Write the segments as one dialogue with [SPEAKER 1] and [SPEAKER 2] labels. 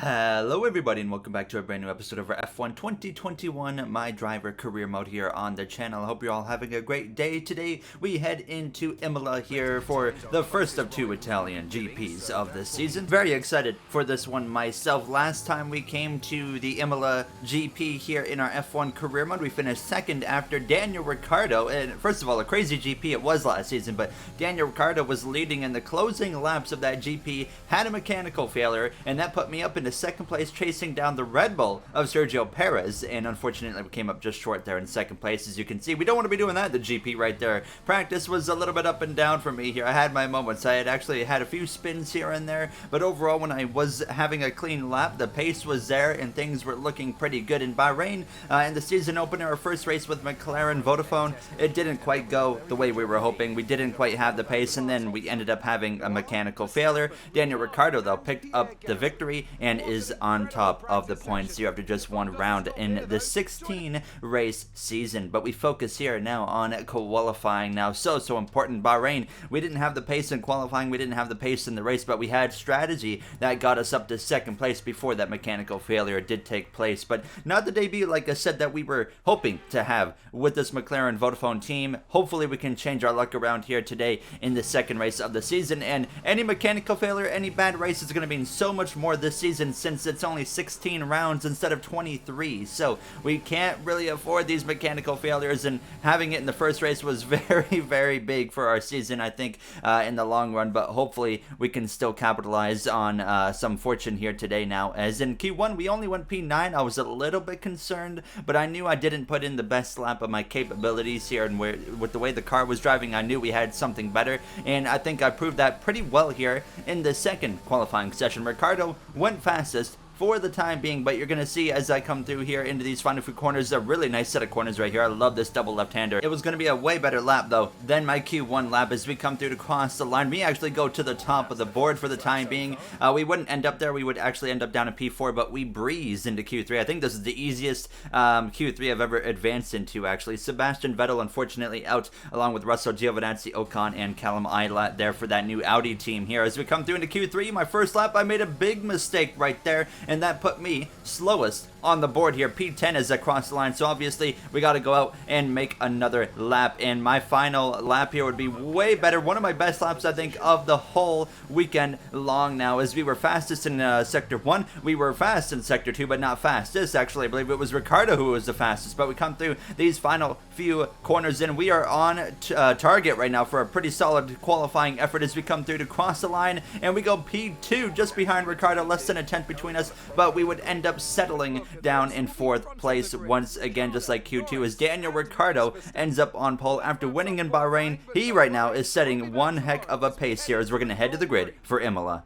[SPEAKER 1] Hello everybody and welcome back to a brand new episode of our F1 2021 My Driver Career Mode here on the channel. I hope you're all having a great day. Today we head into Imola here for the first of two Italian GPs of the season. Very excited for this one myself. Last time we came to the Imola GP here in our F1 Career Mode, we finished second after Daniel Ricciardo. And first of all, a crazy GP it was last season, but Daniel Ricciardo was leading in the closing laps of that GP, had a mechanical failure, and that put me up into second place, chasing down the Red Bull of Sergio Perez, and unfortunately we came up just short there in second place. As you can see, we don't want to be doing that, the GP right there. Practice was a little bit up and down for me here. I had my moments. I had actually had a few spins here and there, but overall when I was having a clean lap, the pace was there and things were looking pretty good. In Bahrain, in the season opener, our first race with McLaren Vodafone, it didn't quite go the way we were hoping. We didn't quite have the pace, and then we ended up having a mechanical failure. Daniel Ricciardo though picked up the victory and is on top of the points here after just one round in the 16 race season. But we focus here now on qualifying now. So important. Bahrain, we didn't have the pace in qualifying, we didn't have the pace in the race, but we had strategy that got us up to second place before that mechanical failure did take place. But not the debut, like I said, that we were hoping to have with this McLaren Vodafone team. Hopefully we can change our luck around here today in the second race of the season, and any mechanical failure, any bad race is going to mean so much more this season, since it's only 16 rounds instead of 23. So we can't really afford these mechanical failures, and having it in the first race was very big for our season, I think, in the long run. But hopefully we can still capitalize on some fortune here today now. As in Q1 we only went P9. I was a little bit concerned, but I knew I didn't put in the best lap of my capabilities here, and with the way the car was driving, I knew we had something better, and I think I proved that pretty well here in the second qualifying session. Ricciardo went fastest for the time being, but you're going to see as I come through here into these final few corners, a really nice set of corners right here. I love this double left-hander. It was going to be a way better lap though than my Q1 lap. As we come through to cross the line, we actually go to the top of the board for the time being. We wouldn't end up there, we would actually end up down in P4, but we breezed into Q3. I think this is the easiest Q3 I've ever advanced into, actually. Sebastian Vettel unfortunately out, along with Russell, Giovinazzi, Ocon, and Callum Ilott there for that new Audi team here. As we come through into Q3, my first lap, I made a big mistake right there, and that put me slowest on the board here. P10 as I cross the line, so obviously we got to go out and make another lap, and my final lap here would be way better. One of my best laps, I think, of the whole weekend long now, as we were fastest in Sector 1. We were fast in Sector 2, but not fastest. Actually, I believe it was Ricciardo who was the fastest, but we come through these final few corners, and we are on target right now for a pretty solid qualifying effort as we come through to cross the line, and we go P2 just behind Ricciardo, less than a tenth between us, but we would end up settling down in fourth place once again, just like Q2, as Daniel Ricciardo ends up on pole after winning in Bahrain. He right now is setting one heck of a pace here as we're going to head to the grid for Imola.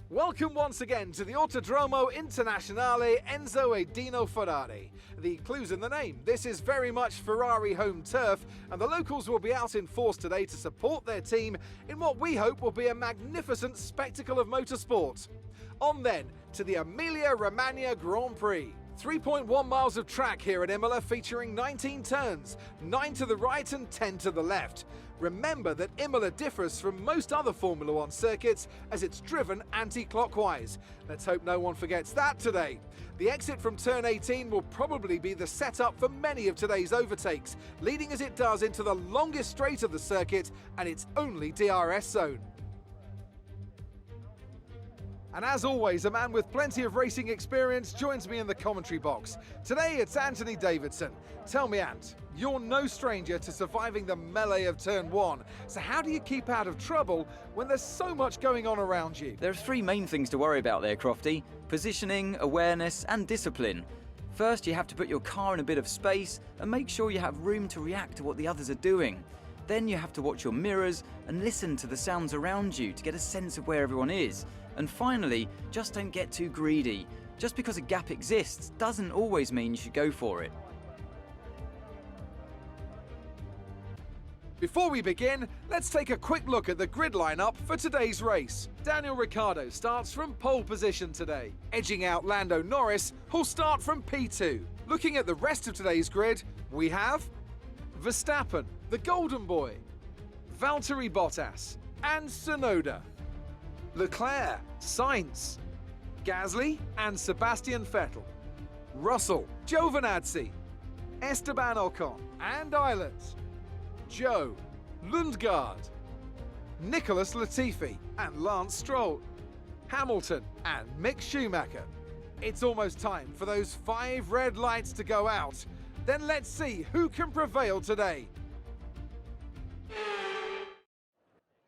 [SPEAKER 2] Welcome once again to the Autodromo Internazionale Enzo e Dino Ferrari. The clue's in the name. This is very much Ferrari home turf, and the locals will be out in force today to support their team in what we hope will be a magnificent spectacle of motorsport. On then to the Emilia-Romagna Grand Prix. 3.1 miles of track here at Imola, featuring 19 turns, 9 to the right and 10 to the left. Remember that Imola differs from most other Formula One circuits as it's driven anti-clockwise. Let's hope no one forgets that today. The exit from turn 18 will probably be the setup for many of today's overtakes, leading as it does into the longest straight of the circuit and its only DRS zone. And as always, a man with plenty of racing experience joins me in the commentary box. Today it's Anthony Davidson. Tell me, Ant, you're no stranger to surviving the melee of turn 1. So how do you keep out of trouble when there's so much going on around you?
[SPEAKER 3] There are three main things to worry about there, Crofty: positioning, awareness, and discipline. First, you have to put your car in a bit of space and make sure you have room to react to what the others are doing. Then you have to watch your mirrors and listen to the sounds around you to get a sense of where everyone is. And finally, just don't get too greedy. Just because a gap exists doesn't always mean you should go for it.
[SPEAKER 2] Before we begin, let's take a quick look at the grid lineup for today's race. Daniel Ricciardo starts from pole position today, edging out Lando Norris, who'll start from P2. Looking at the rest of today's grid, we have Verstappen, the Golden Boy, Valtteri Bottas, and Tsunoda. Leclerc Sainz, Gasly and Sebastian Vettel, Russell, Giovinazzi, Esteban Ocon and Islands, Joe, Lundgaard, Nicholas Latifi and Lance Stroll, Hamilton and Mick Schumacher. It's almost time for those 5 red lights to go out. Then let's see who can prevail today.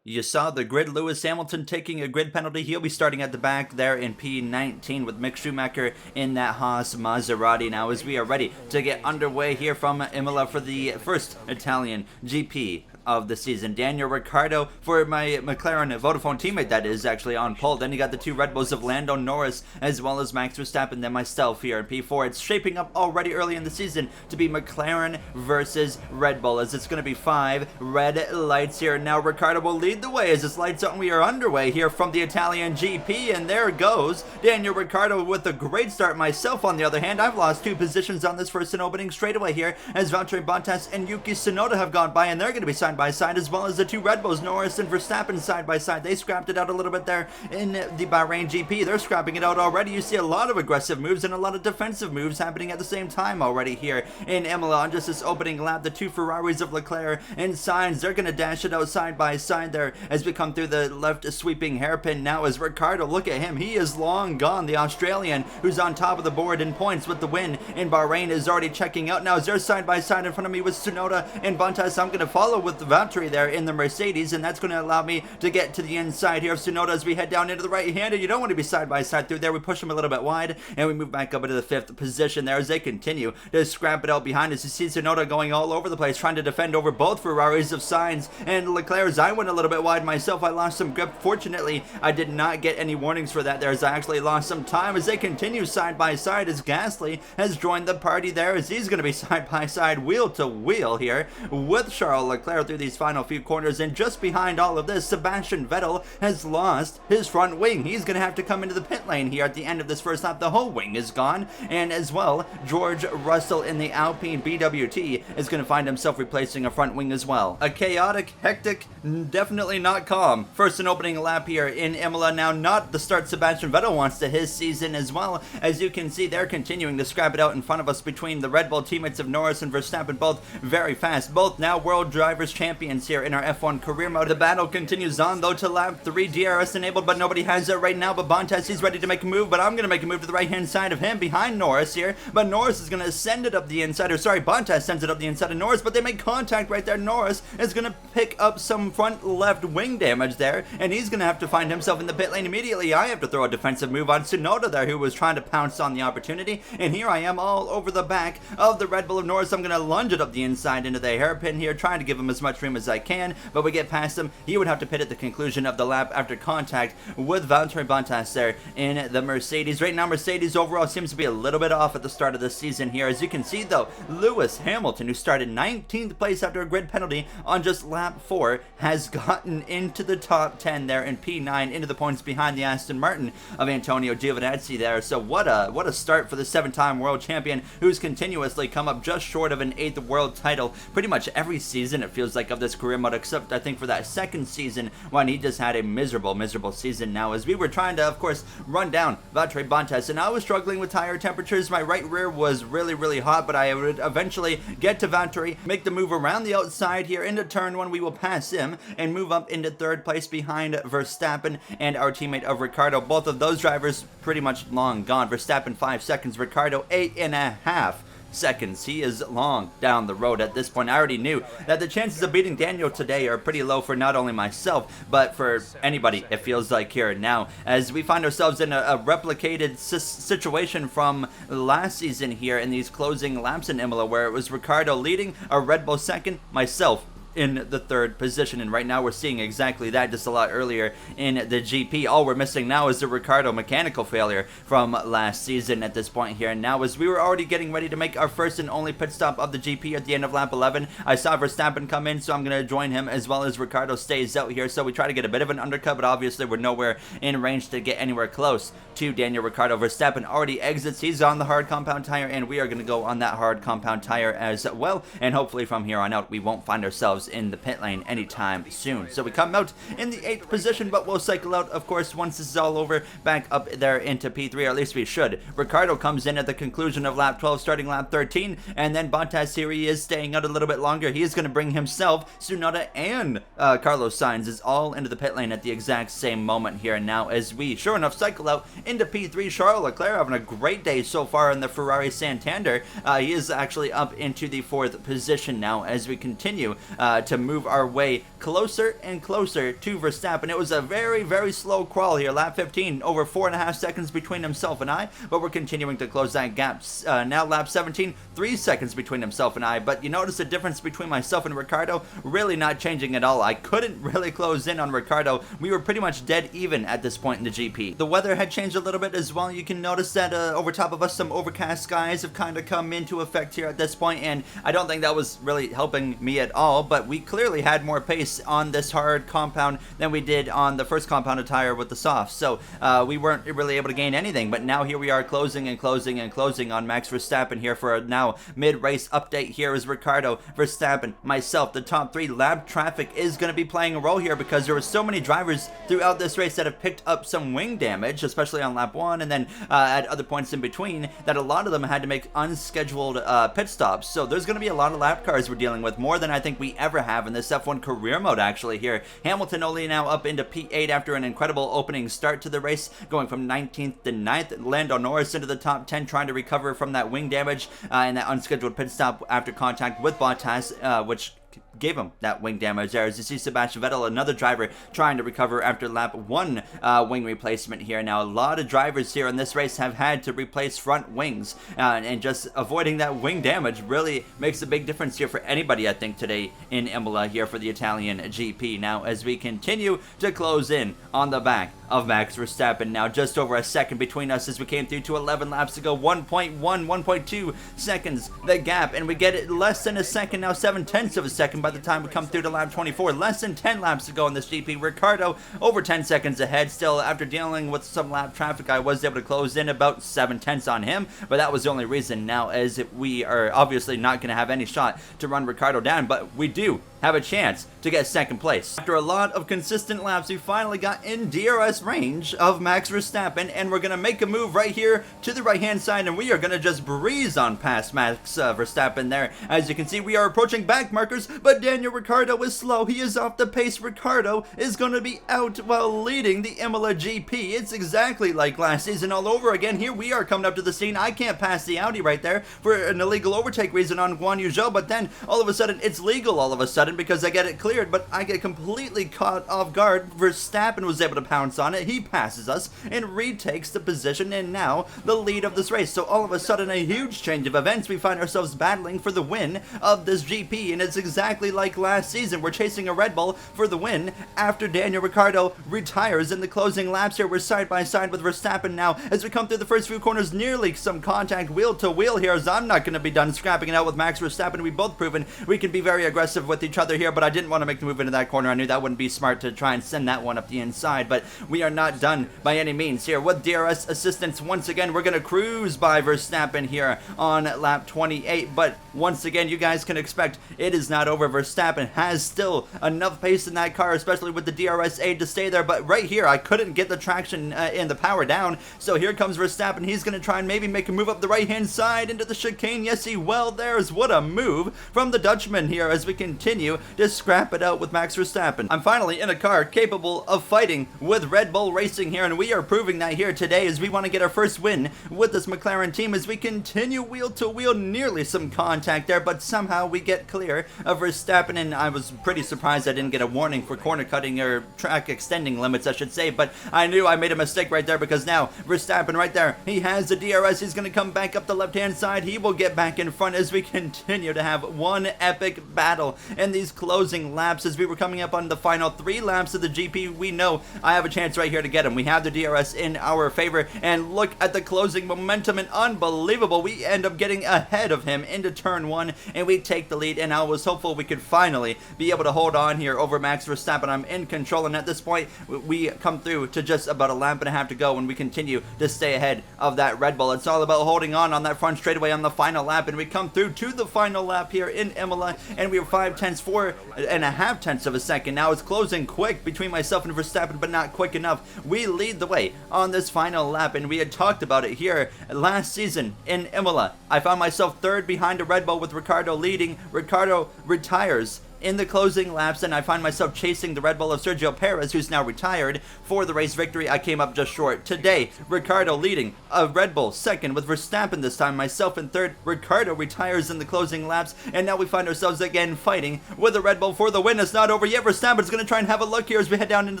[SPEAKER 1] You saw the grid. Lewis Hamilton taking a grid penalty. He'll be starting at the back there in P19 with Mick Schumacher in that Haas Maserati. Now, as we are ready to get underway here from Imola for the first Italian GP of the season. Daniel Ricciardo for my McLaren Vodafone teammate that is actually on pole. Then you got the 2 Red Bulls of Lando Norris as well as Max Verstappen, then myself here in P4. It's shaping up already early in the season to be McLaren versus Red Bull, as it's going to be 5 red lights here. Now Ricciardo will lead the way as this lights out and we are underway here from the Italian GP, and there goes Daniel Ricciardo with a great start. Myself, on the other hand, I've lost 2 positions on this first and opening straightaway here as Valtteri Bottas and Yuki Tsunoda have gone by, and they're going to be side by side, as well as the 2 Red Bulls, Norris and Verstappen, side by side. They scrapped it out a little bit there in the Bahrain GP. They're scrapping it out already. You see a lot of aggressive moves and a lot of defensive moves happening at the same time already here in Imola on just this opening lap. The 2 Ferraris of Leclerc and Sainz, they're going to dash it out side by side there as we come through the left sweeping hairpin. Now as Ricciardo, look at him, he is long gone. The Australian, who's on top of the board in points with the win in Bahrain, is already checking out. Now as they're side by side in front of me with Tsunoda and Bottas, I'm going to follow with the Valtteri there in the Mercedes, and that's going to allow me to get to the inside here of Tsunoda as we head down into the right hander. You don't want to be side by side through there. We push him a little bit wide and we move back up into the 5th position there as they continue to scrap it out behind us. You see Tsunoda going all over the place trying to defend over both Ferraris of Sainz and Leclerc. As I went a little bit wide myself, I lost some grip. Fortunately, I did not get any warnings for that there as I actually lost some time as they continue side by side as Gasly has joined the party there as he's going to be side by side, wheel to wheel here with Charles Leclerc through these final few corners. And just behind all of this, Sebastian Vettel has lost his front wing. He's going to have to come into the pit lane here at the end of this first lap. The whole wing is gone, and as well, George Russell in the Alpine BWT is going to find himself replacing a front wing as well. A chaotic, hectic, definitely not calm first and opening lap here in Imola. Now, not the start Sebastian Vettel wants to his season as well. As you can see, they're continuing to scrap it out in front of us between the Red Bull teammates of Norris and Verstappen, both very fast, both now World Drivers Champions here in our F1 career mode. The battle continues on though to lap 3, DRS enabled, but nobody has it right now. But Bottas, he's ready to make a move, but I'm going to make a move to the right hand side of him behind Norris here. But Norris is going to send it up the inside, or sorry, Bottas sends it up the inside of Norris, but they make contact right there. Norris is going to pick up some front left wing damage there, and he's going to have to find himself in the pit lane immediately. I have to throw a defensive move on Tsunoda there, who was trying to pounce on the opportunity, and here I am all over the back of the Red Bull of Norris. I'm going to lunge it up the inside into the hairpin here, trying to give him as much room as I can, but we get past him. He would have to pit at the conclusion of the lap after contact with Valtteri Bottas there in the Mercedes. Right now, Mercedes overall seems to be a little bit off at the start of the season here. As you can see though, Lewis Hamilton, who started 19th place after a grid penalty on just lap 4, has gotten into the top 10 there in P9, into the points behind the Aston Martin of Antonio Giovinazzi there. So what a start for the 7-time world champion, who's continuously come up just short of an 8th world title pretty much every season, it feels like, of this career mode, except I think for that second season when he just had a miserable season. Now, as we were trying to, of course, run down Valtteri Bottas, and I was struggling with tire temperatures. My right rear was really hot, but I would eventually get to Valtteri, make the move around the outside here into turn 1. We will pass him and move up into 3rd place behind Verstappen and our teammate of Ricciardo. Both of those drivers pretty much long gone. Verstappen 5 seconds, Ricciardo 8.5 seconds. He is long down the road at this point. I already knew that the chances of beating Daniel today are pretty low for not only myself, but for anybody, it feels like, here and now, as we find ourselves in a replicated situation from last season here in these closing laps in Imola, where it was Ricciardo leading, a Red Bull second, myself in the 3rd position, and right now we're seeing exactly that just a lot earlier in the GP. All we're missing now is the Ricciardo mechanical failure from last season at this point here. And now, as we were already getting ready to make our first and only pit stop of the GP at the end of lap 11, I saw Verstappen come in, so I'm going to join him, as well as Ricciardo stays out here. So we try to get a bit of an undercut, but obviously we're nowhere in range to get anywhere close to Daniel Ricciardo. Verstappen already exits. He's on the hard compound tire, and we are going to go on that hard compound tire as well, and hopefully from here on out we won't find ourselves themselves in the pit lane anytime soon. So we come out in the 8th position, but we'll cycle out, of course, once this is all over, back up there into P3, or at least we should. Ricardo comes in at the conclusion of lap 12, starting lap 13, and then Bottas here, he is staying out a little bit longer. He is going to bring himself, Tsunoda, and Carlos Sainz is all into the pit lane at the exact same moment here. Now, as we, sure enough, cycle out into P3, Charles Leclerc having a great day so far in the Ferrari Santander. He is actually up into the 4th position now as we continue to move our way closer and closer to Verstappen. It was a very, very slow crawl here. Lap 15, over 4.5 seconds between himself and I, but we're continuing to close that gap. Now lap 17, 3 seconds between himself and I, but you notice the difference between myself and Ricardo really not changing at all. I couldn't really close in on Ricardo. We were pretty much dead even at this point in the GP. The weather had changed a little bit as well. You can notice that over top of us, some overcast skies have kind of come into effect here at this point, and I don't think that was really helping me at all, but we clearly had more pace on this hard compound than we did on the first compounded tire with the soft, so we weren't really able to gain anything. But now here we are closing and closing and closing on Max Verstappen here for a now mid-race update. Here is Ricardo, Verstappen, myself. The top 3 lap traffic is going to be playing a role here because there were so many drivers throughout this race that have picked up some wing damage, especially on lap 1 and then at other points in between, that a lot of them had to make unscheduled pit stops. So there's going to be a lot of lap cars we're dealing with, more than I think we ever have in this F1 career mode actually here. Hamilton only now up into P8 after an incredible opening start to the race, going from 19th to 9th. Lando Norris into the top 10, trying to recover from that wing damage and that unscheduled pit stop after contact with Bottas, which gave him that wing damage there. As you see Sebastian Vettel, another driver, trying to recover after lap 1 wing replacement here. Now, a lot of drivers here in this race have had to replace front wings, and just avoiding that wing damage really makes a big difference here for anybody, I think, today in Imola here for the Italian GP. Now, as we continue to close in on the back of Max Verstappen, now just over a second between us as we came through to 11 laps to go. 1.2 seconds the gap, and we get it less than a second now, 7/10 of a second by the time we come through to lap 24. Less than 10 laps to go in this GP. Ricardo over 10 seconds ahead. Still, after dealing with some lap traffic, I was able to close in about 7/10 on him, but that was the only reason. Now, as we are obviously not going to have any shot to run Ricardo down, but we do have a chance to get second place. After a lot of consistent laps, we finally got in DRS range of Max Verstappen, and we're going to make a move right here to the right-hand side, and we are going to just breeze on past Max Verstappen there. As you can see, we are approaching back markers, but Daniel Ricciardo is slow. He is off the pace. Ricciardo is going to be out while leading the Imola GP. It's exactly like last season all over again. Here we are coming up to the scene. I can't pass the Audi right there for an illegal overtake reason on Guan Yu Zhou, but then all of a sudden it's legal all of a sudden because I get it cleared, but I get completely caught off guard. Verstappen was able to pounce on it. He passes us and retakes the position and now the lead of this race. So all of a sudden, a huge change of events. We find ourselves battling for the win of this GP, and it's exactly like last season. We're chasing a Red Bull for the win after Daniel Ricciardo retires in the closing laps here. We're side by side with Verstappen now as we come through the first few corners. Nearly some contact wheel to wheel here, as I'm not going to be done scrapping it out with Max Verstappen. We've both proven we can be very aggressive with each other here, but I didn't want to make the move into that corner. I knew that wouldn't be smart to try and send that one up the inside, but we are not done by any means here. With DRS assistance, once again, we're going to cruise by Verstappen here on lap 28, but once again, you guys can expect it is not over. Verstappen has still enough pace in that car, especially with the DRS aid, to stay there, but right here, I couldn't get the traction and the power down, so here comes Verstappen. He's going to try and maybe make a move up the right-hand side into the chicane. Yes, he well there's. What a move from the Dutchman here as we continue to scrap it out with Max Verstappen. I'm finally in a car capable of fighting with Red Bull Racing here, and we are proving that here today as we want to get our first win with this McLaren team as we continue wheel to wheel. Nearly some contact there, but somehow we get clear of Verstappen, and I was pretty surprised I didn't get a warning for corner cutting or track extending limits, I should say, but I knew I made a mistake right there because now Verstappen right there, he has the DRS. He's going to come back up the left-hand side. He will get back in front as we continue to have one epic battle in these closing laps. As we were coming up on the final 3 laps of the GP, we know I have a chance right here to get him. We have the DRS in our favor, and look at the closing momentum, and unbelievable. We end up getting ahead of him into turn 1, and we take the lead, and I was hopeful we could finally be able to hold on here over Max Verstappen. I'm in control, and at this point, we come through to just about a lap and a half to go, and we continue to stay ahead of that Red Bull. It's all about holding on that front straightaway on the final lap, and we come through to the final lap here in Imola, and we are 5/10 4.5 tenths of a second. Now it's closing quick between myself and Verstappen, but not quick enough. We lead the way on this final lap, and we had talked about it here last season in Imola. I found myself third behind a Red Bull with Ricciardo leading. Ricciardo retires in the closing laps, and I find myself chasing the Red Bull of Sergio Perez, who's now retired, for the race victory. I came up just short. Today, Ricciardo leading a Red Bull second with Verstappen this time, myself in third. Ricciardo retires in the closing laps, and now we find ourselves again fighting with a Red Bull for the win. It's not over yet. Verstappen's going to try and have a look here as we head down into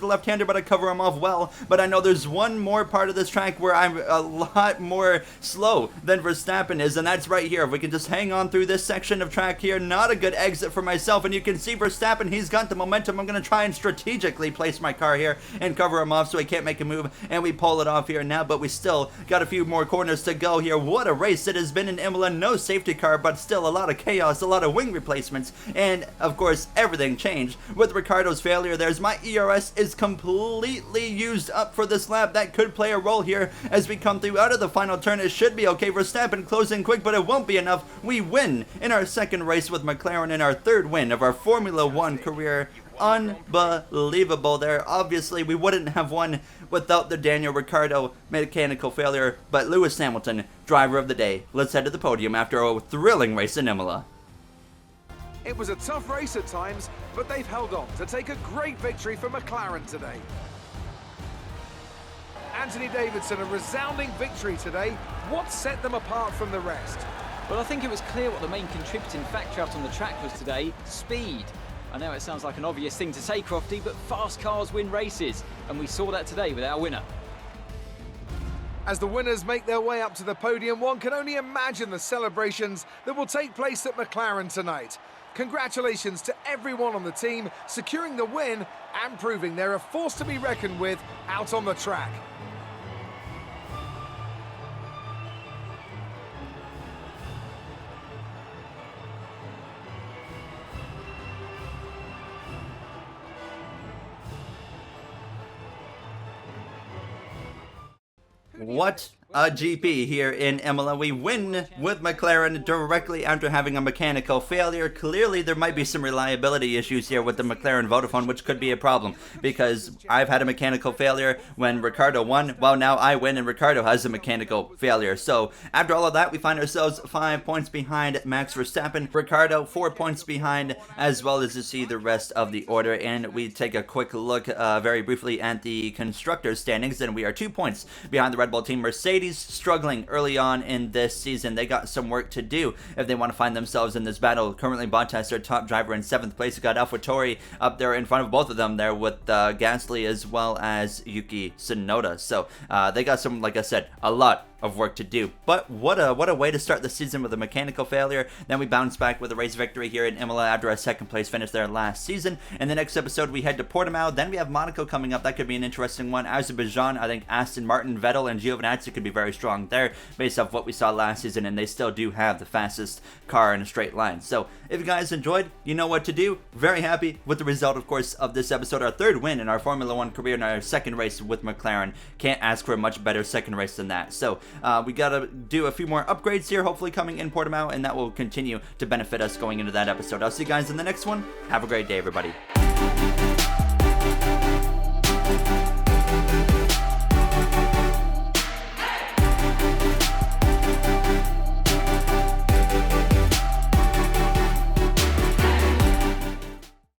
[SPEAKER 1] the left-hander, but I cover him off well. But I know there's one more part of this track where I'm a lot more slow than Verstappen is, and that's right here. If we can just hang on through this section of track here, not a good exit for myself, and you can see Verstappen, he's got the momentum. I'm going to try and strategically place my car here and cover him off so he can't make a move, and we pull it off here now, but we still got a few more corners to go here. What a race it has been in Imola. No safety car, but still a lot of chaos, a lot of wing replacements, and of course everything changed with Ricciardo's failure. There's my ERS is completely used up for this lap. That could play a role here as we come through out of the final turn. It should be okay. Verstappen closing quick, but it won't be enough. We win in our second race with McLaren and our third win of our Formula One career. Unbelievable there. Obviously, we wouldn't have won without the Daniel Ricciardo mechanical failure, but Lewis Hamilton, driver of the day. Let's head to the podium after a thrilling race in Imola.
[SPEAKER 2] It was a tough race at times, but they've held on to take a great victory for McLaren today. Anthony Davidson, a resounding victory today. What set them apart from the rest?
[SPEAKER 3] Well, I think it was clear what the main contributing factor out on the track was today: speed. I know it sounds like an obvious thing to say, Crofty, but fast cars win races, and we saw that today with our winner.
[SPEAKER 2] As the winners make their way up to the podium, one can only imagine the celebrations that will take place at McLaren tonight. Congratulations to everyone on the team, securing the win and proving they're a force to be reckoned with out on the track.
[SPEAKER 1] What a GP here in Imola. We win with McLaren directly after having a mechanical failure. Clearly, there might be some reliability issues here with the McLaren Vodafone, which could be a problem, because I've had a mechanical failure when Ricciardo won. Well, now I win and Ricciardo has a mechanical failure. So, after all of that, we find ourselves 5 points behind Max Verstappen. Ricciardo 4 points behind, as well as to see the rest of the order. And we take a quick look very briefly at the constructors standings, and we are 2 points behind the Red Bull team. Mercedes struggling early on in this season. They got some work to do if they want to find themselves in this battle. Currently, Bottas, their top driver, in 7th place. We got AlphaTauri up there in front of both of them there with Gasly as well as Yuki Tsunoda. So they got some, like I said, a lot of work to do. But what a way to start the season with a mechanical failure. Then we bounce back with a race victory here in Imola after a 2nd place finish there last season. In the next episode, we head to Portimao. Then we have Monaco coming up. That could be an interesting one. Azerbaijan, I think Aston Martin, Vettel, and Giovinazzi could be very strong there based off what we saw last season, and they still do have the fastest car in a straight line. So if you guys enjoyed, you know what to do. Very happy with the result, of course, of this episode. Our 3rd win in our Formula One career and our 2nd race with McLaren. Can't ask for a much better 2nd race than that. So we gotta do a few more upgrades here, hopefully coming in Portimao, and that will continue to benefit us going into that episode. I'll see you guys in the next one. Have a great day, everybody.